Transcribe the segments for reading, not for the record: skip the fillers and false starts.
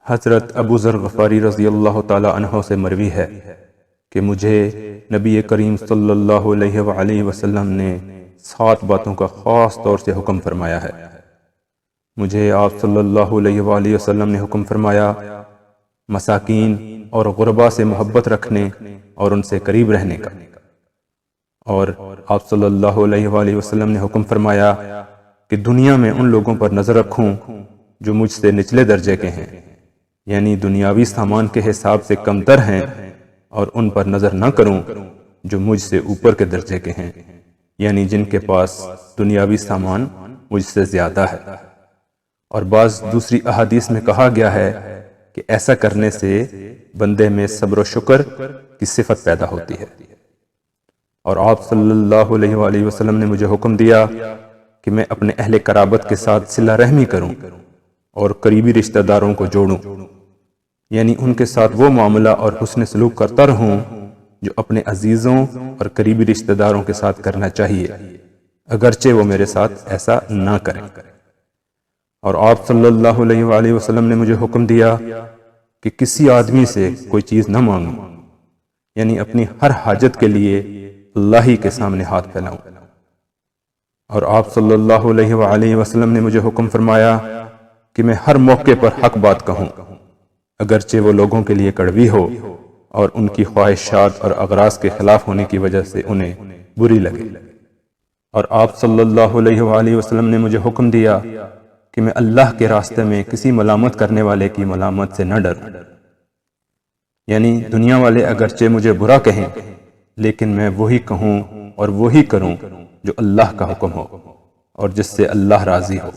حضرت ابو ذر غفاری رضی اللہ تعالی عنہ سے مروی ہے کہ مجھے نبی کریم صلی اللہ علیہ وآلہ وسلم نے 7 باتوں کا خاص طور سے حکم فرمایا ہے۔ مجھے آپ صلی اللہ علیہ وآلہ وسلم نے حکم فرمایا مساکین اور غربا سے محبت رکھنے اور ان سے قریب رہنے کا، اور آپ صلی اللہ علیہ وآلہ وسلم نے حکم فرمایا کہ دنیا میں ان لوگوں پر نظر رکھوں جو مجھ سے نچلے درجے کے ہیں، یعنی دنیاوی سامان کے حساب سے کم تر ہیں، اور ان پر نظر نہ کروں جو مجھ سے اوپر کے درجے کے ہیں، یعنی جن کے پاس دنیاوی سامان مجھ سے زیادہ ہے۔ اور بعض دوسری احادیث میں کہا گیا ہے کہ ایسا کرنے سے بندے میں صبر و شکر کی صفت پیدا ہوتی ہے۔ اور آپ صلی اللہ علیہ وآلہ وسلم نے مجھے حکم دیا کہ میں اپنے اہل قرابت کے ساتھ صلہ رحمی کروں اور قریبی رشتہ داروں کو جوڑوں، یعنی ان کے ساتھ وہ معاملہ اور حسن سلوک کرتا رہوں جو اپنے عزیزوں اور قریبی رشتہ داروں کے ساتھ کرنا چاہیے، اگرچہ وہ میرے ساتھ ایسا نہ کریں۔ اور آپ صلی اللہ علیہ وآلہ وسلم نے مجھے حکم دیا کہ کسی آدمی سے کوئی چیز نہ مانگوں، یعنی اپنی ہر حاجت کے لیے اللہ ہی کے سامنے ہاتھ پھیلاؤں۔ اور آپ صلی اللہ علیہ وآلہ وسلم نے مجھے حکم فرمایا کہ میں ہر موقع پر حق بات کہوں، اگرچہ وہ لوگوں کے لیے کڑوی ہو اور ان کی خواہشات اور اغراض کے خلاف ہونے کی وجہ سے انہیں بری لگے۔ اور آپ صلی اللہ علیہ وآلہ وسلم نے مجھے حکم دیا کہ میں اللہ کے راستے میں کسی ملامت کرنے والے کی ملامت سے نہ ڈروں، یعنی دنیا والے اگرچہ مجھے برا کہیں لیکن میں وہی کہوں اور وہی کروں جو اللہ کا حکم ہو اور جس سے اللہ راضی ہو،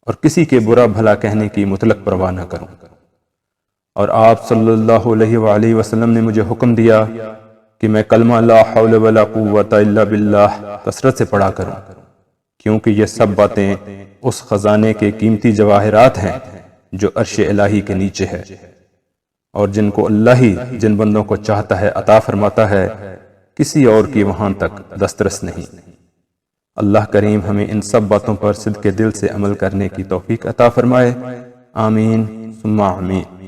اور کسی کے برا بھلا کہنے کی مطلق پرواہ نہ کروں۔ اور آپ صلی اللہ علیہ وآلہ وسلم نے مجھے حکم دیا کہ میں کلمہ لا حول ولا قوت الا باللہ کثرت سے پڑھا کروں، کیونکہ یہ سب باتیں اس خزانے کے قیمتی جواہرات ہیں جو عرش الہی کے نیچے ہے، اور جن کو اللہ ہی جن بندوں کو چاہتا ہے عطا فرماتا ہے، کسی اور کی وہاں تک دسترس نہیں۔ اللہ کریم ہمیں ان سب باتوں پر صدق دل سے عمل کرنے کی توفیق عطا فرمائے، آمین ثم آمین۔